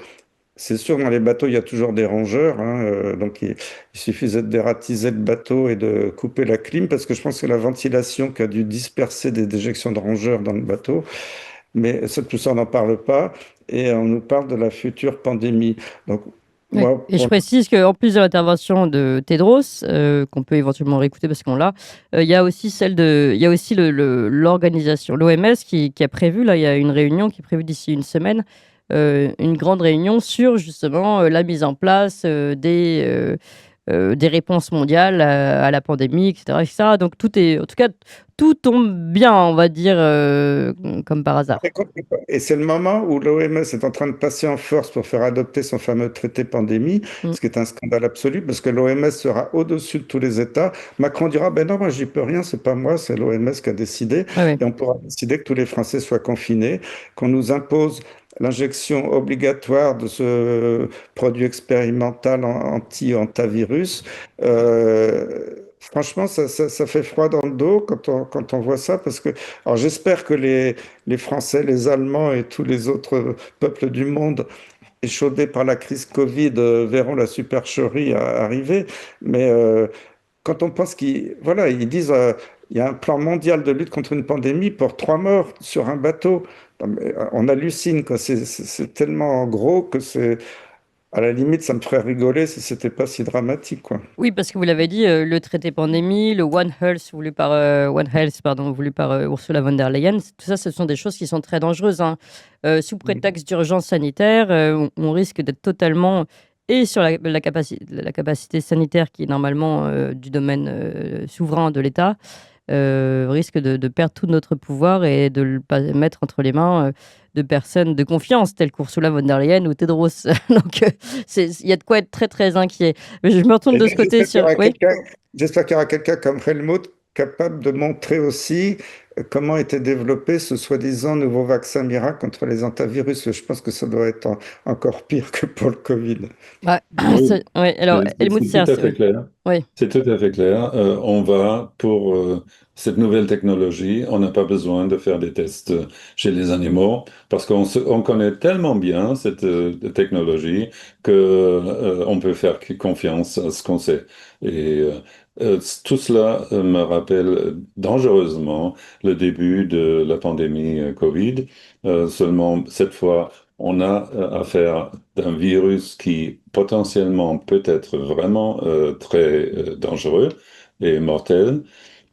Speaker 4: c'est sûr, dans les bateaux, il y a toujours des rongeurs, hein, donc il suffisait de dératiser le bateau et de couper la clim, parce que je pense que c'est la ventilation qui a dû disperser des déjections de rongeurs dans le bateau. Mais tout ça, on n'en parle pas. Et on nous parle de la future pandémie. Donc,
Speaker 2: oui.
Speaker 4: moi,
Speaker 2: Et je précise qu'en plus de l'intervention de Tedros, qu'on peut éventuellement réécouter parce qu'on l'a, il y a aussi il y a aussi l'organisation, l'OMS, qui a prévu, là, il y a une réunion qui est prévue d'ici une semaine, une grande réunion sur justement la mise en place des réponses mondiales à la pandémie, etc., etc. Donc tout est, en tout cas, tout tombe bien, on va dire, comme par hasard.
Speaker 4: et c'est le moment où l'OMS est en train de passer en force pour faire adopter son fameux traité pandémie,
Speaker 2: Mm.
Speaker 4: ce qui est un scandale absolu, parce que l'OMS sera au-dessus de tous les États. Macron dira, ben non, moi j'y peux rien, c'est pas moi, c'est l'OMS qui a décidé.
Speaker 2: Ouais, ouais.
Speaker 4: Et on pourra décider que tous les Français soient confinés, qu'on nous impose l'injection obligatoire de ce produit expérimental anti-antivirus. Franchement, ça fait froid dans le dos quand on voit ça, parce que, alors j'espère que les Français, les Allemands et tous les autres peuples du monde échaudés par la crise Covid verront la supercherie arriver. Mais quand on pense voilà, ils disent il y a un plan mondial de lutte contre une pandémie pour 3 morts sur un bateau. Non, mais, on hallucine, quoi. C'est tellement gros que à la limite, ça me ferait rigoler si c'était pas si dramatique, quoi.
Speaker 2: Oui, parce que vous l'avez dit, le traité pandémie, le One Health, pardon, voulu par Ursula von der Leyen, tout ça, ce sont des choses qui sont très dangereuses, hein. Sous prétexte d'urgence sanitaire, on risque d'être totalement et sur la capacité sanitaire qui est normalement du domaine souverain de l'État, risque de perdre tout notre pouvoir et de le mettre entre les mains de personnes de confiance telles qu'Ursula von der Leyen ou Tedros. Donc, il y a de quoi être très, très inquiet. Mais je me retourne
Speaker 4: Et
Speaker 2: de ce côté sur... Oui.
Speaker 4: j'espère qu'il y aura quelqu'un comme Helmut capable de montrer aussi comment était développé ce soi-disant nouveau vaccin miracle contre les antivirus. Je pense que ça doit être encore pire que pour le Covid.
Speaker 2: Ouais.
Speaker 3: Oui,
Speaker 2: Ouais. Alors, Helmut
Speaker 3: c'est tout à
Speaker 2: Sers,
Speaker 3: fait
Speaker 2: oui.
Speaker 3: clair.
Speaker 2: Oui.
Speaker 3: C'est tout à fait clair. On va, pour cette nouvelle technologie, on n'a pas besoin de faire des tests chez les animaux parce on connaît tellement bien cette technologie que on peut faire confiance à ce qu'on sait. Et tout cela me rappelle dangereusement le début de la pandémie Covid. Seulement, cette fois, on a affaire d'un virus qui potentiellement peut être vraiment très dangereux et mortel,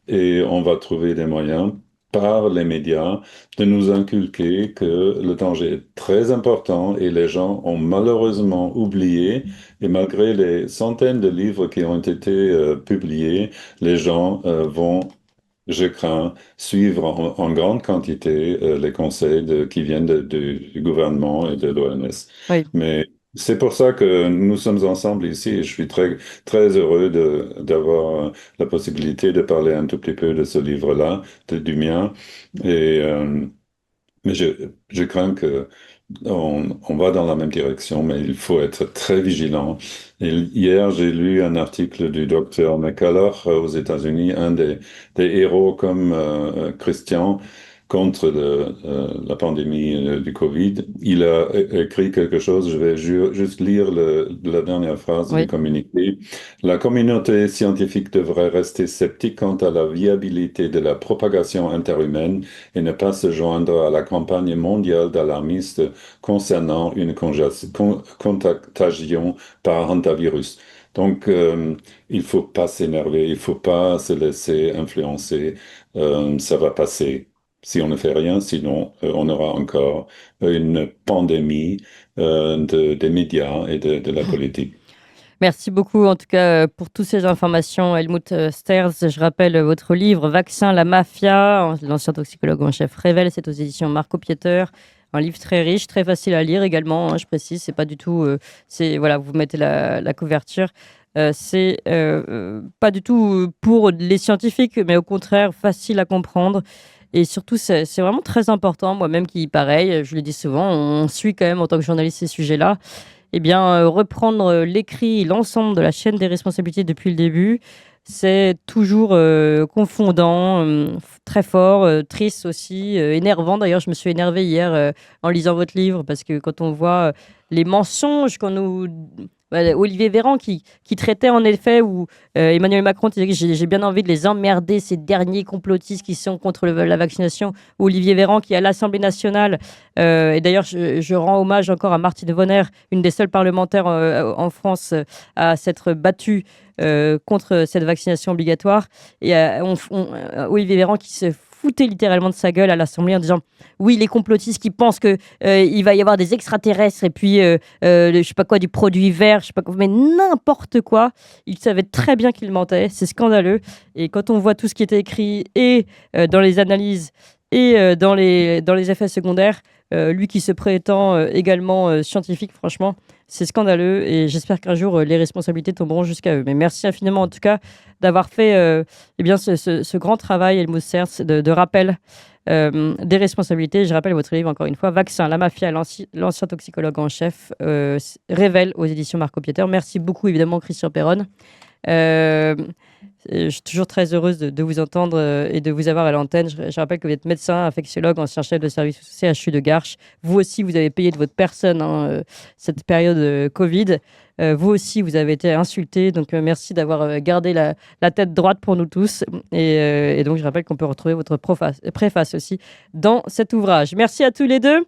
Speaker 3: et on va trouver des moyens par les médias de nous inculquer que le danger est très important et les gens ont malheureusement oublié, et malgré les centaines de livres qui ont été publiés, les gens vont, je crains, suivre en grande quantité les conseils qui viennent du gouvernement et de l'OMS.
Speaker 2: Oui.
Speaker 3: Mais c'est pour ça que nous sommes ensemble ici et je suis très, très heureux d'avoir la possibilité de parler un tout petit peu de ce livre-là, du mien. Et, mais je crains que on va dans la même direction, mais il faut être très vigilant. Et hier, j'ai lu un article du docteur McCullough aux États-Unis, un des héros comme Christian, contre la pandémie du Covid. Il a écrit quelque chose, je vais juste lire la dernière phrase du
Speaker 2: Oui.
Speaker 3: communiqué. La communauté scientifique devrait rester sceptique quant à la viabilité de la propagation interhumaine et ne pas se joindre à la campagne mondiale d'alarmistes concernant une contagion par hantavirus. Donc, il faut pas s'énerver, il faut pas se laisser influencer. Ça va passer si on ne fait rien, sinon on aura encore une pandémie des médias et de la politique.
Speaker 2: Merci beaucoup en tout cas pour toutes ces informations, Helmut Sterz. Je rappelle votre livre Vaccin, la mafia, l'ancien toxicologue en chef révèle, c'est aux éditions Marco Pieter. Un livre très riche, très facile à lire également, hein, je précise, c'est pas du tout, c'est voilà, vous mettez la couverture. C'est pas du tout pour les scientifiques, mais au contraire facile à comprendre. Et surtout, c'est vraiment très important. Moi-même qui, pareil, je le dis souvent, on suit quand même en tant que journaliste ces sujets-là. Eh bien, reprendre l'écrit, l'ensemble de la chaîne des responsabilités depuis le début, c'est toujours confondant, très fort, triste aussi, énervant. D'ailleurs, je me suis énervée hier en lisant votre livre parce que quand on voit les mensonges qu'on nous... Olivier Véran qui traitait en effet, où Emmanuel Macron disait que j'ai bien envie de les emmerder, ces derniers complotistes qui sont contre la vaccination. Olivier Véran qui à l'Assemblée nationale, et d'ailleurs je rends hommage encore à Martine Vonner, une des seules parlementaires en France à s'être battue contre cette vaccination obligatoire. Et Olivier Véran qui se foutait littéralement de sa gueule à l'Assemblée en disant oui, les complotistes qui pensent que il va y avoir des extraterrestres et puis je sais pas quoi, du produit vert, je sais pas quoi, mais n'importe quoi. Il savait très bien qu'il mentait, c'est scandaleux. Et quand on voit tout ce qui était écrit et dans les analyses et dans les effets secondaires, lui qui se prétend également scientifique, franchement, c'est scandaleux et j'espère qu'un jour les responsabilités tomberont jusqu'à eux. Mais merci infiniment en tout cas d'avoir fait eh bien, ce grand travail, Helmut Sterz, de rappel des responsabilités. Je rappelle votre livre encore une fois, Vaccin, la mafia, l'ancien toxicologue en chef, révèle aux éditions Marco Pieter. Merci beaucoup évidemment Christian Perron. Je suis toujours très heureuse de vous entendre et de vous avoir à l'antenne. Je rappelle que vous êtes médecin, infectiologue, ancien chef de service au CHU de Garches. Vous aussi, vous avez payé de votre personne cette période Covid. Vous aussi, vous avez été insulté. Donc, merci d'avoir gardé la tête droite pour nous tous. Et donc, je rappelle qu'on peut retrouver votre préface aussi dans cet ouvrage. Merci à tous les deux.